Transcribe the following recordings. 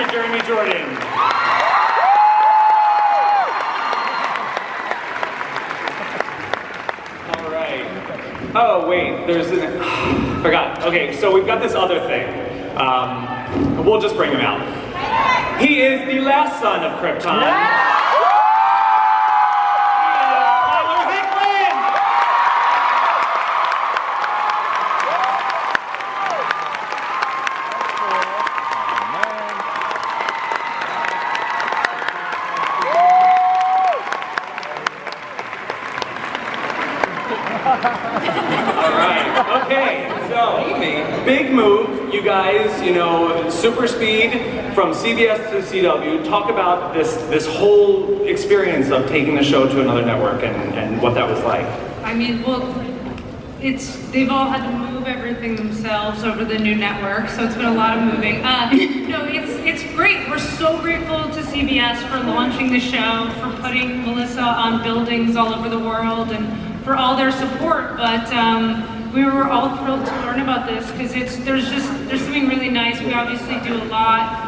Mr. Jeremy Jordan. All right. Oh, wait, there's an... forgot. Okay, so we've got this other thing. We'll just bring him out. He is the last son of Krypton. Big move, you guys, you know, super speed from CBS to CW. Talk about this whole experience of taking the show to another network and what that was like. I mean, well, they've all had to move everything themselves over the new network, so it's been a lot of moving. No, it's great. We're so grateful to CBS for launching the show, for putting Melissa on buildings all over the world, and for all their support, but we were all thrilled to learn about this because there's something really nice. We obviously do a lot.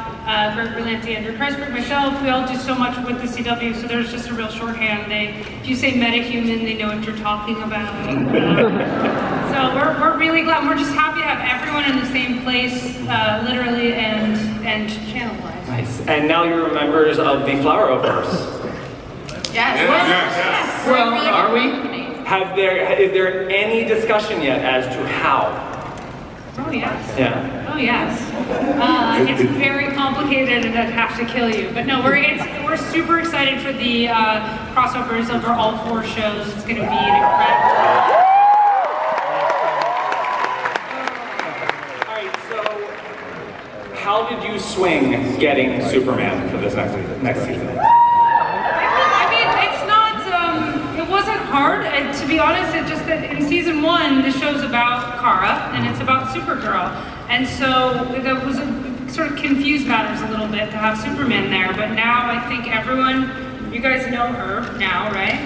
Greg Berlanti, Andrew Kreisberg, myself, we all do so much with the CW, so there's just a real shorthand. If you say metahuman, they know what you're talking about. So we're really glad. We're just happy to have everyone in the same place, literally and channel-wise. Nice. And now you're members of the Floweroverse. Yes. Well, are we? Is there any discussion yet as to how? Oh yes. Yeah. Oh yes. It's very complicated and I'd have to kill you. But no, we're super excited for the crossovers over all 4 shows. It's going to be an incredible. All right. So, how did you swing getting Superman for this next season? It wasn't hard, and to be honest, it just that in season 1, the show's about Kara, and it's about Supergirl, and so that was sort of confused matters a little bit to have Superman there, but now I think you guys know her now, right?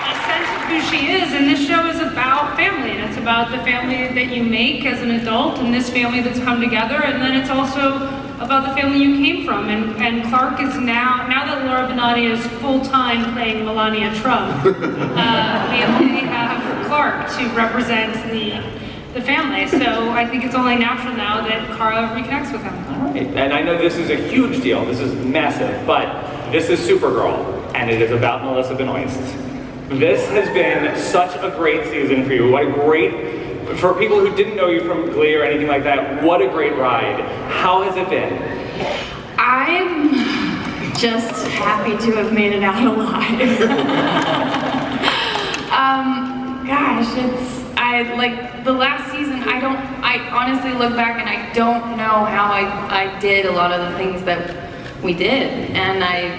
A sense of who she is, and this show is about family, and it's about the family that you make as an adult, and this family that's come together, and then it's also about the family you came from, and Clark is now that Laura Benatti is full-time playing Melania Trump, we only have Clark to represent the family, so I think it's only natural now that Kara reconnects with him. All right. And I know this is a huge deal, this is massive, but this is Supergirl, and it is about Melissa Benoist. This has been such a great season for you. What a great... For people who didn't know you from Glee or anything like that, what a great ride. How has it been? I'm just happy to have made it out alive. I like the last season, I honestly look back and I don't know how I did a lot of the things that we did. And I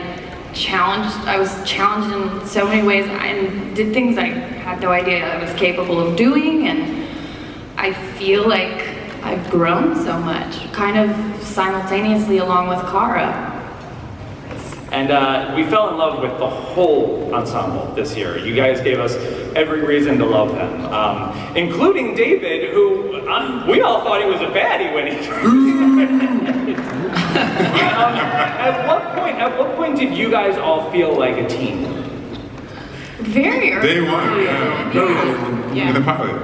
was challenged in so many ways and did things I had no idea I was capable of doing, and I feel like I've grown so much, kind of simultaneously along with Kara. And we fell in love with the whole ensemble this year. You guys gave us every reason to love them, including David, who we all thought he was a baddie when he At what point did you guys all feel like a team? Very early. Day one, very early in the pilot.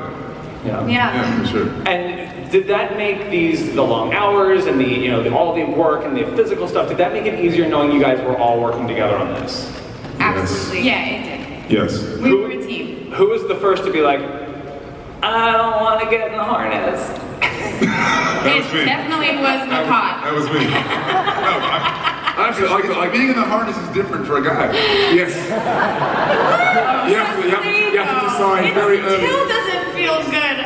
Yeah, for sure. And did that make the long hours and all the work and the physical stuff, did that make it easier knowing you guys were all working together on this? Absolutely. Yeah, it did. Yes. We were a team. Who was the first to be like, I don't want to get in the harness? That was me. Definitely was Mehcad. That was me. Actually, being in the harness is different for a guy. Yes. You have to decide very early. It still doesn't feel good.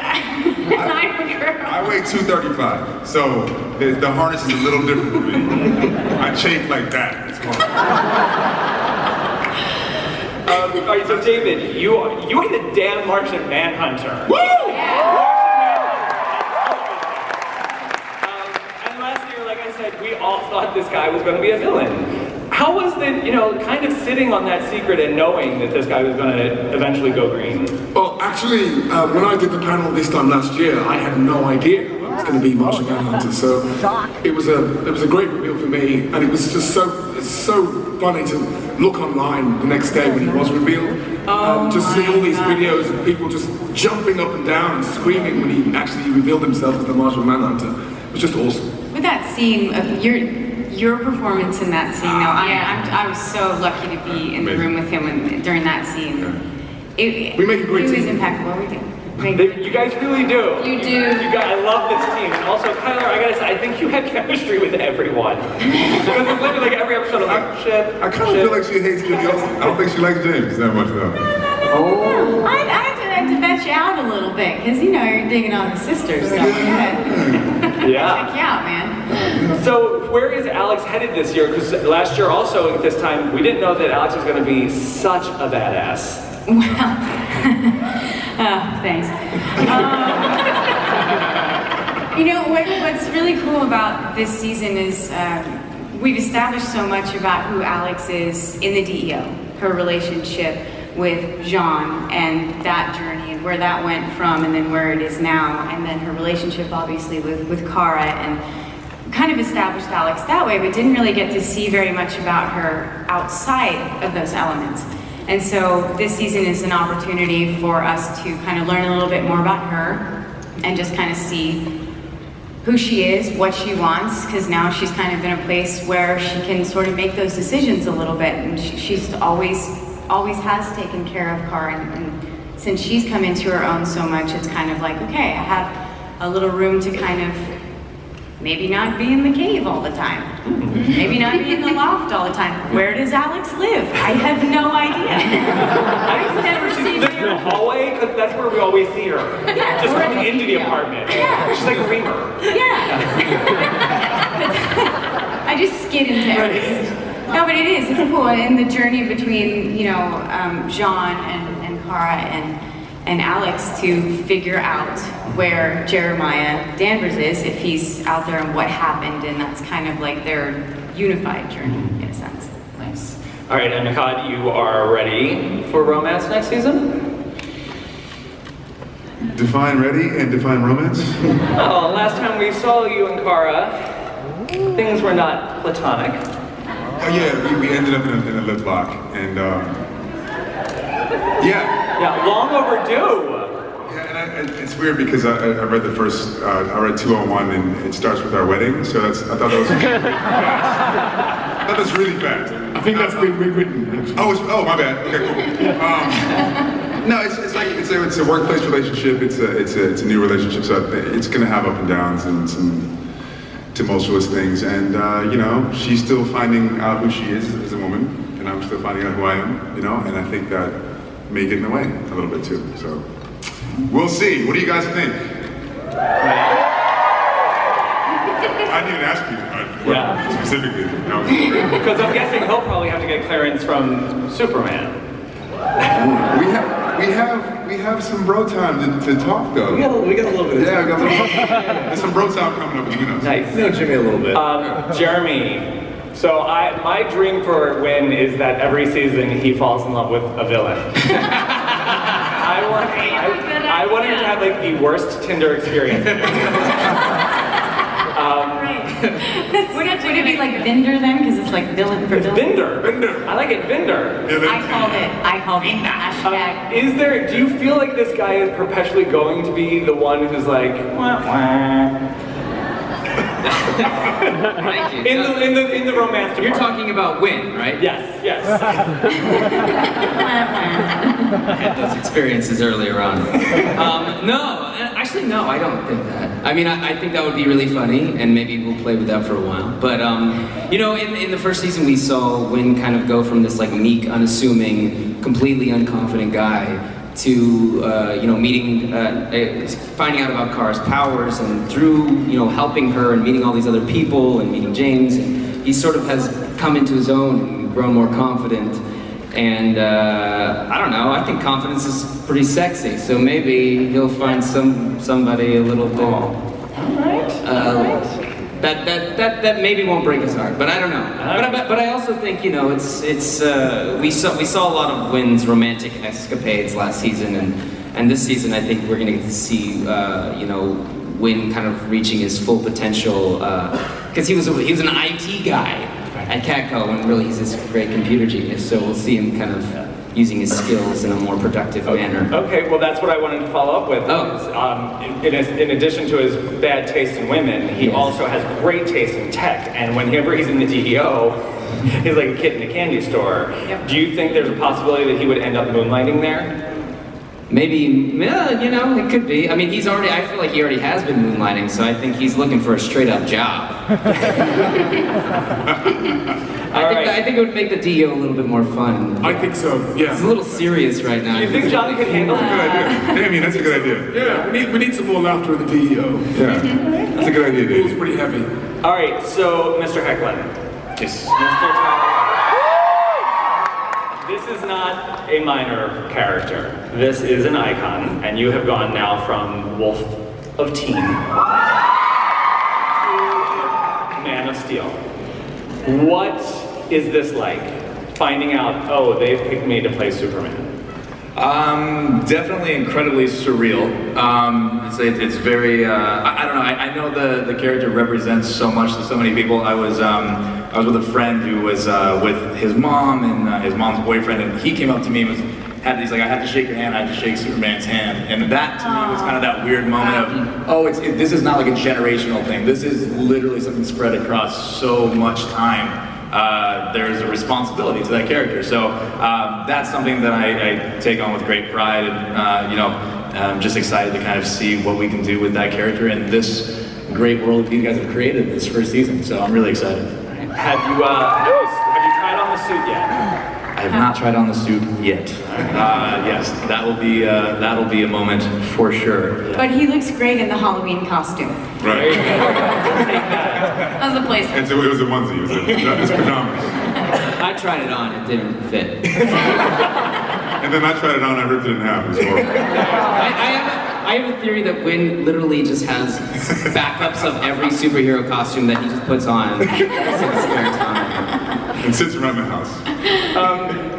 I'm a girl. I weigh 235, so the harness is a little different for me. I chafe like that. It's all right, so David, you are the damn Martian Manhunter. Woo! And last year, like I said, we all thought this guy was going to be a villain. How was it, kind of sitting on that secret and knowing that this guy was going to eventually go green? Well, actually, when I did the panel this time last year, I had no idea. I was going to be Martian Manhunter. So it was a great reveal for me, and it was just so funny to look online the next day when it was revealed. Just see all these videos of people just jumping up and down and screaming when he actually revealed himself as the Martian Manhunter. It was just awesome. With that scene, your performance in that scene, though, I was so lucky to be in the room with him during that scene. Yeah. We make a great team. It was impeccable. We do. You guys really do. You do. I love this team. And also, Chyler, I gotta say, I think you have chemistry with everyone. Because it's literally like every episode of like, ship. I kind of feel like she hates Jimmy Olsen. I don't think she likes James that much, though. Oh. I have to bet you out a little bit, because you know you're digging on the sisters. So Yeah. check you out, man. So where is Alex headed this year? Because last year also at this time, we didn't know that Alex was going to be such a badass. Well, thanks. You know, what's really cool about this season is we've established so much about who Alex is in the DEO, her relationship with Jean and that journey and where that went from and then where it is now, and then her relationship obviously with Kara, and kind of established Alex that way, but didn't really get to see very much about her outside of those elements. And so this season is an opportunity for us to kind of learn a little bit more about her and just kind of see who she is, what she wants, because now she's kind of in a place where she can sort of make those decisions a little bit, and she's always has taken care of Kara, and since she's come into her own so much, it's kind of like, okay, I have a little room to kind of maybe not be in the cave all the time, maybe not be in the loft all the time. Where does Alex live? I have no idea. I've never seen Lives in the hallway, because that's where we always see her. Yeah, just coming into the apartment. Yeah. She's like a reamer. Yeah. I just skid into everything. No, but it's cool. And the journey between, you know, Jean and Kara and Alex to figure out where Jeremiah Danvers is, if he's out there, and what happened, and that's kind of like their unified journey, in a sense. Nice. All right, and Mehcad, you are ready for romance next season? Define ready and define romance? Oh, last time we saw you and Kara, things were not platonic. Oh yeah, we ended up in a lip lock, and yeah. Yeah, long overdue. Yeah, and it's weird because I read the first, I read 201, and it starts with our wedding, so I thought that was really fast. I thought that's really fast. I think that's been rewritten. Oh, my bad. Okay, cool. No, it's a workplace relationship. It's a new relationship, so it's gonna have up and downs and some tumultuous things. And you know, she's still finding out who she is as a woman, and I'm still finding out who I am. You know, and I think that may get in the way a little bit too. So we'll see. What do you guys think? I didn't ask you specifically. Because I'm guessing he'll probably have to get clearance from Superman. We have some bro time to talk though. We got a little bit of time. Yeah, we got a little. There's some bro time coming up between us. Nice. You know Jimmy a little bit. Jeremy. So my dream for Winn is that every season he falls in love with a villain. I want him to have like the worst Tinder experience. Would it be like Vinder then? Because it's like villain for villain? Vinder. I like it, Vinder. I called it hashtag. Do you feel like this guy is perpetually going to be the one who's like, wah, wah? Thank you. In the romance department. You're talking about Winn, right? Yes. I had those experiences earlier on. No, actually no, I don't think that. I mean, I think that would be really funny, and maybe we'll play with that for a while. But you know, in the first season we saw Winn kind of go from this like meek, unassuming, completely unconfident guy to you know, meeting, finding out about Kara's powers, and through, you know, helping her and meeting all these other people and meeting James, and he sort of has come into his own and grown more confident. And I don't know, I think confidence is pretty sexy, so maybe he'll find somebody a little bit. All right. That maybe won't break his heart, but I don't know. But I also think, you know, we saw a lot of Winn's romantic escapades last season, and this season I think we're gonna get to see you know, Winn kind of reaching his full potential, because he was an IT guy at Catco, and really he's this great computer genius. So we'll see him kind of using his skills in a more productive manner. Okay, well that's what I wanted to follow up with. In addition to his bad taste in women, he also has great taste in tech, and whenever he's in the DEO, he's like a kid in a candy store. Yep. Do you think there's a possibility that he would end up moonlighting there? Maybe, yeah, you know, it could be. I mean, I feel like he already has been moonlighting, so I think he's looking for a straight up job. I think it would make the DEO a little bit more fun. I think so, yeah. It's a little serious right now. Do you think John could handle That's a good idea. Damien, that's a good idea. Yeah, we need some more laughter in the DEO. Yeah, that's a good idea, It was Dave. pretty heavy. All right, so Mr. Hocehlin. Yes. Mr. Tyler. This is not a minor character. This is an icon, and you have gone now from Wolf of Teen to Man of Steel. What is this like? Finding out, oh, they've picked me to play Superman. Definitely incredibly surreal. It's very, I don't know, I know the character represents so much to so many people. I was with a friend who was with his mom and his mom's boyfriend, and he came up to me and he's like, I had to shake your hand, I had to shake Superman's hand. And that to me was kind of that weird moment of, this is not like a generational thing. This is literally something spread across so much time. There's a responsibility to that character. So that's something that I take on with great pride, and I'm just excited to kind of see what we can do with that character in this great world that you guys have created this first season. So I'm really excited. Have you tried on the suit yet? I have not tried on the suit yet. Yes, that'll be a moment for sure. But he looks great in the Halloween costume. Right. That was a place. And so it was a onesie, it was pajamas. I tried it on, it didn't fit. And then I tried it on, I ripped it in half. It was horrible. I have a theory that Winn literally just has backups of every superhero costume that he just puts on in his spare time. And sits around the house.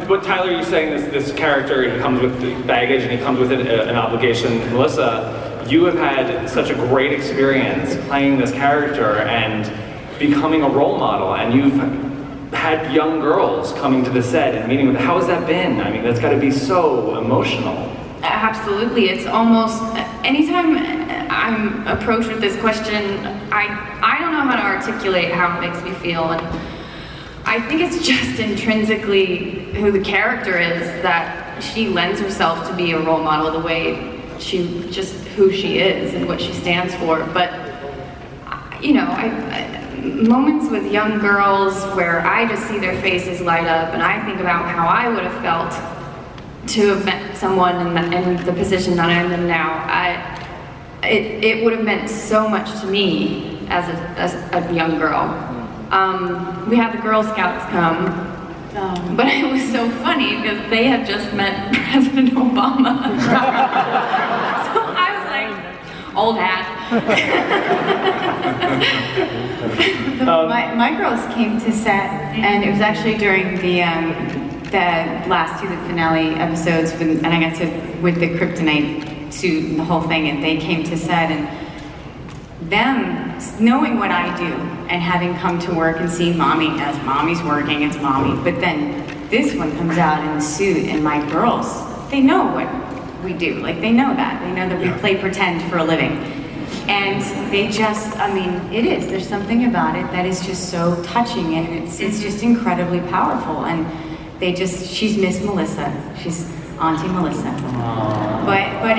But Tyler, you're saying this character, he comes with baggage and he comes with an obligation. Melissa, you have had such a great experience playing this character and becoming a role model, and you've had young girls coming to the set and meeting with. How has that been? I mean, that's got to be so emotional. Absolutely. It's almost, anytime I'm approached with this question, I don't know how to articulate how it makes me feel. And I think it's just intrinsically who the character is, that she lends herself to be a role model the way who she is and what she stands for. But, moments with young girls where I just see their faces light up and I think about how I would have felt to have met someone in the position that I'm in now. It would have meant so much to me as a young girl. We had the Girl Scouts come, but it was so funny because they had just met President Obama. So I was like, old hat. My girls came to set, and it was actually during the last two finale episodes, and I got to with the kryptonite suit and the whole thing, and they came to set, and them knowing what I do and having come to work and seen mommy as mommy's working, it's mommy, but then this one comes out in the suit, and my girls, they know what we do, like they know that we play pretend for a living. And they just, there's something about it that is just so touching, and it's just incredibly powerful. And she's Miss Melissa, she's Auntie Melissa. But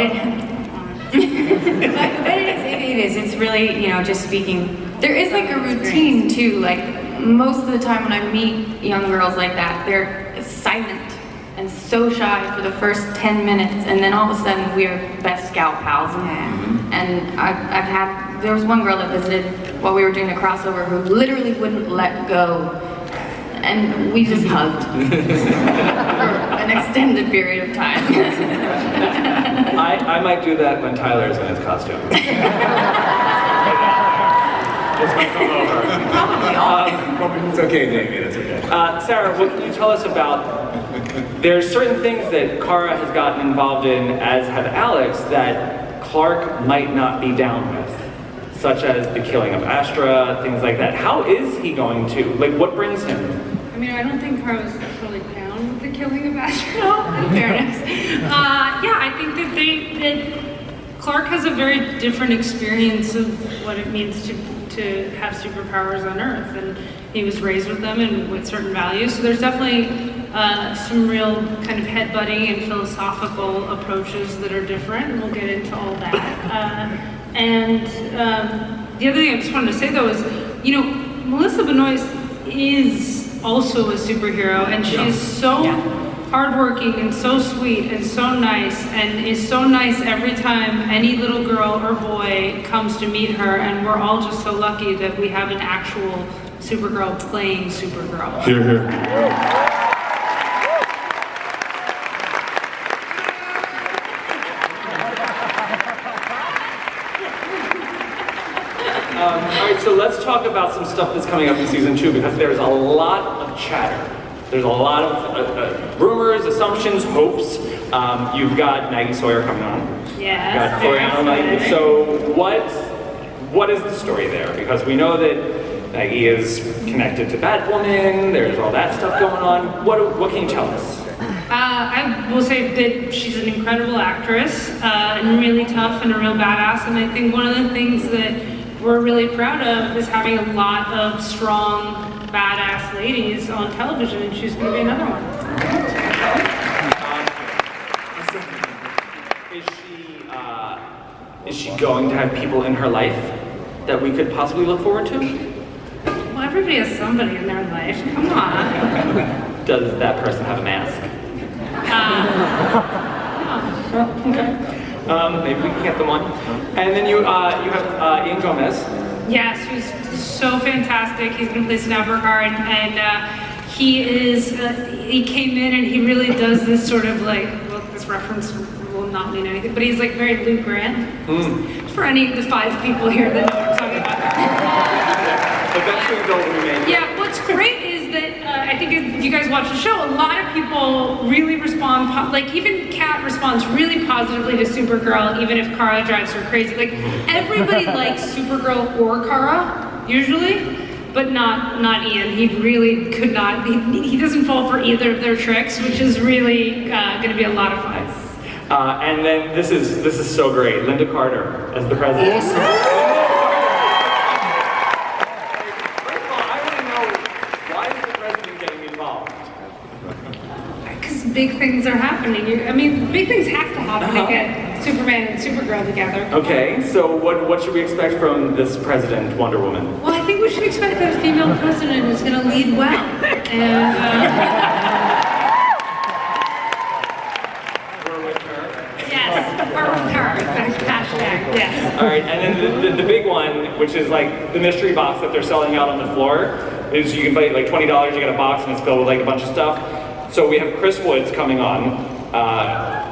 it is, it's really, just speaking. There is like a routine too, like most of the time when I meet young girls like that, they're silent and so shy for the first 10 minutes, and then all of a sudden we're best scout pals. And there was one girl that visited while we were doing the crossover who literally wouldn't let go, and we just hugged for an extended period of time. I might do that when Tyler's in his costume. Just might come over. It's okay, Damien, it's okay. Sara, what can you tell us about? There's certain things that Kara has gotten involved in, as have Alex, that Clark might not be down with. such as the killing of Astra, things like that. How is he going to? Like, what brings him? I mean, I don't think Kara was totally down with the killing of Astra, in fairness. Yeah, I think that Clark has a very different experience of what it means to have superpowers on Earth, and he was raised with them and with certain values. So there's definitely some real kind of headbutting and philosophical approaches that are different, and we'll get into all that. The other thing I just wanted to say though is, Melissa Benoist is also a superhero, and she is so hardworking and so sweet and so nice, and is so nice every time any little girl or boy comes to meet her, and we're all just so lucky that we have an actual Supergirl playing Supergirl. Hear, hear. All right, so let's talk about some stuff that's coming up in season 2, because there's a lot of chatter. There's a lot of rumors, assumptions, hopes. You've got Maggie Sawyer coming on. Yes. You've got Floriano Knight. So what is the story there? Because we know that Maggie is connected to Batwoman. There's all that stuff going on. What can you tell us? I will say that she's an incredible actress, and really tough and a real badass. And I think one of the things that we're really proud of is having a lot of strong, badass ladies on television, and she's going to be another one. Is she going to have people in her life that we could possibly look forward to? Well, everybody has somebody in their life. Come on. Does that person have a mask? No. Okay. Maybe we can get them on. And then you have Ian Gomez. Yes, who's so fantastic. He's going to play Snappercard, and he came in and he really does this sort of this reference will not mean anything, but he's like very Lou Grant. For any of the 5 people here that know what I'm talking about. Eventually they'll remake. Yeah, what's great is that I think if you guys watch the show, a lot of people really respond, even Kat responds really positively to Supergirl, even if Kara drives her crazy. Like, everybody likes Supergirl or Kara, usually, but not Ian. He really could not, he doesn't fall for either of their tricks, which is really going to be a lot of fun. And then this is so great. Linda Carter as the president. Yes. Big things are happening. Big things have to happen to get Superman and Supergirl together. Okay, so what should we expect from this president, Wonder Woman? Well, I think we should expect that a female president is going to lead well. And, we're with her. yes, we're with her. Hashtag, yes. All right, and then the big one, which is like the mystery box that they're selling out on the floor, is you can pay like $20, you get a box and it's filled with like a bunch of stuff. So we have Chris Woods coming on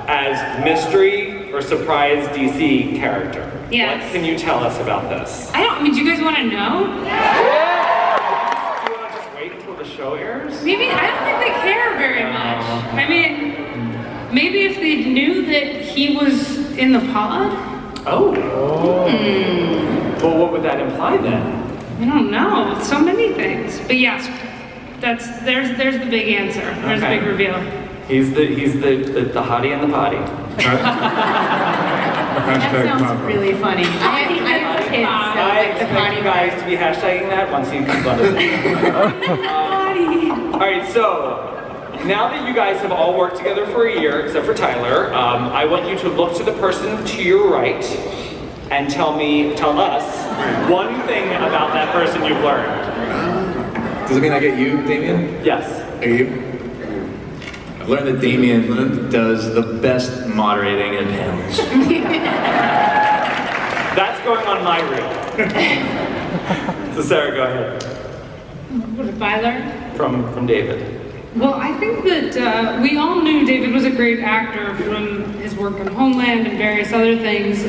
as mystery or surprise DC character. Yes. What can you tell us about this? Do you guys want to know? Do you want to just wait until the show airs? Maybe, I don't think they care very much. Maybe if they knew that he was in the pod? Oh. Well, what would that imply then? I don't know. So many things. But yes, there's the big answer. There's the big reveal. He's the hottie in the potty. That sounds really funny. I have kids, so I like the expect potty you guys to be hashtagging that once you come on. All right, so now that you guys have all worked together for a year, except for Tyler, I want you to look to the person to your right and tell us one thing about that person you've learned. Does it mean I get you, Damien? Yes. I get you? I've learned that Damien does the best moderating at panels. That's going on my reel. So Sarah, go ahead. What did I learn? From David. Well, I think that we all knew David was a great actor from his work on Homeland and various other things,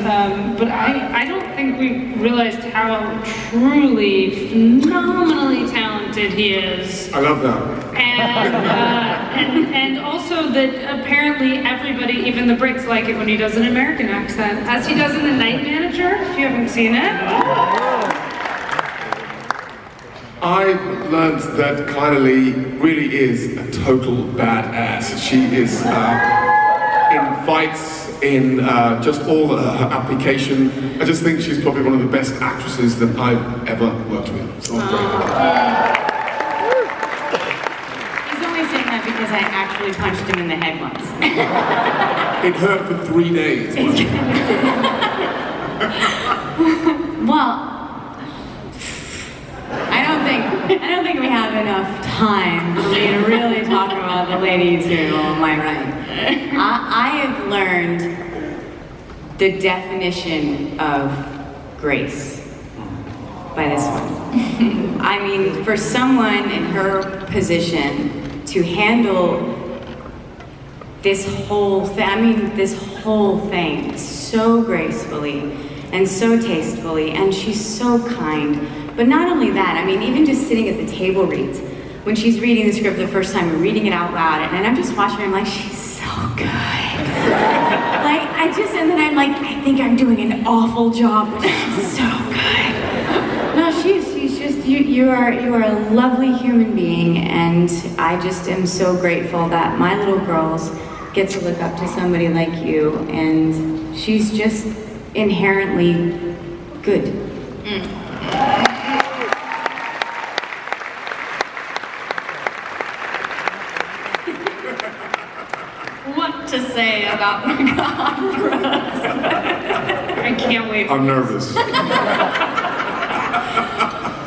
but I don't think we realized how truly, phenomenally talented talented he is. I love that. And also that apparently everybody, even the Brits, like it when he does an American accent, as he does in The Night Manager, if you haven't seen it. I've learned that Chyler Leigh really is a total badass. She is in fights, in just all her application. I just think she's probably one of the best actresses that I've ever worked with. So I'm very He's only saying that because I actually punched him in the head once. It hurt for 3 days. Well, I don't think we have enough time for me to really talk about the ladies here on my right. I have learned the definition of grace by this one. I mean, for someone in her position to handle this whole thing so gracefully and so tastefully, and she's so kind. But not only that, I mean, even just sitting at the table reads, when she's reading the script the first time and reading it out loud, and I'm just watching her, I'm like, she's so good. And then I'm like, I think I'm doing an awful job, but she's so good. No, she's just, you are a lovely human being, and I just am so grateful that my little girls get to look up to somebody like you, and she's just inherently good. What to say about Mehcad? I can't wait. I'm nervous.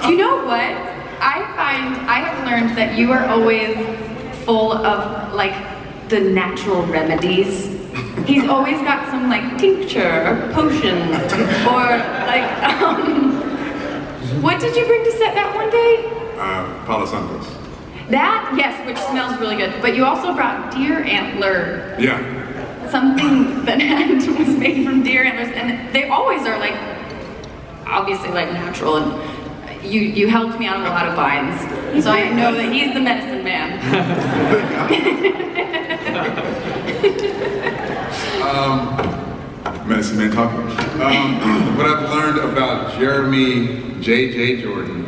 You know what? I have learned that you are always full of like the natural remedies. He's always got some like tincture or potion or like what did you bring to set that one day? Palo Santos. That, yes, which smells really good. But you also brought deer antler. Yeah. Something that was made from deer antlers, and they always are like, obviously like natural. And you helped me out of a lot of binds, so I know that he's the medicine man. Medicine man talking. What I've learned about Jeremy J.J. Jordan.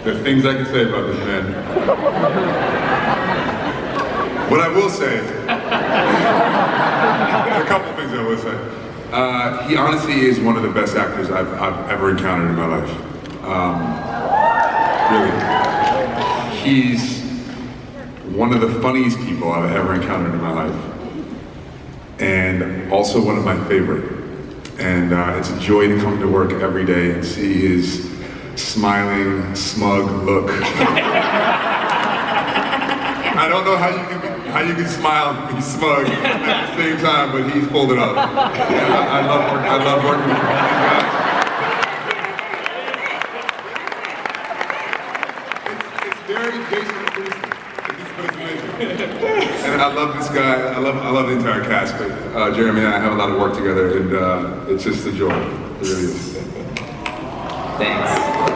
The things I can say about this man. What I will say, a couple things I will say. He honestly is one of the best actors I've ever encountered in my life. Really. He's one of the funniest people I've ever encountered in my life. And also one of my favorite. And it's a joy to come to work every day and see his smiling, smug look. I don't know how you can smile and be smug at the same time, but he's pulled it off. I love working with all these guys. It's very Jason Priestley. And I love this guy. I love the entire cast. But Jeremy and I have a lot of work together, and it's just a joy. It really is. Thanks.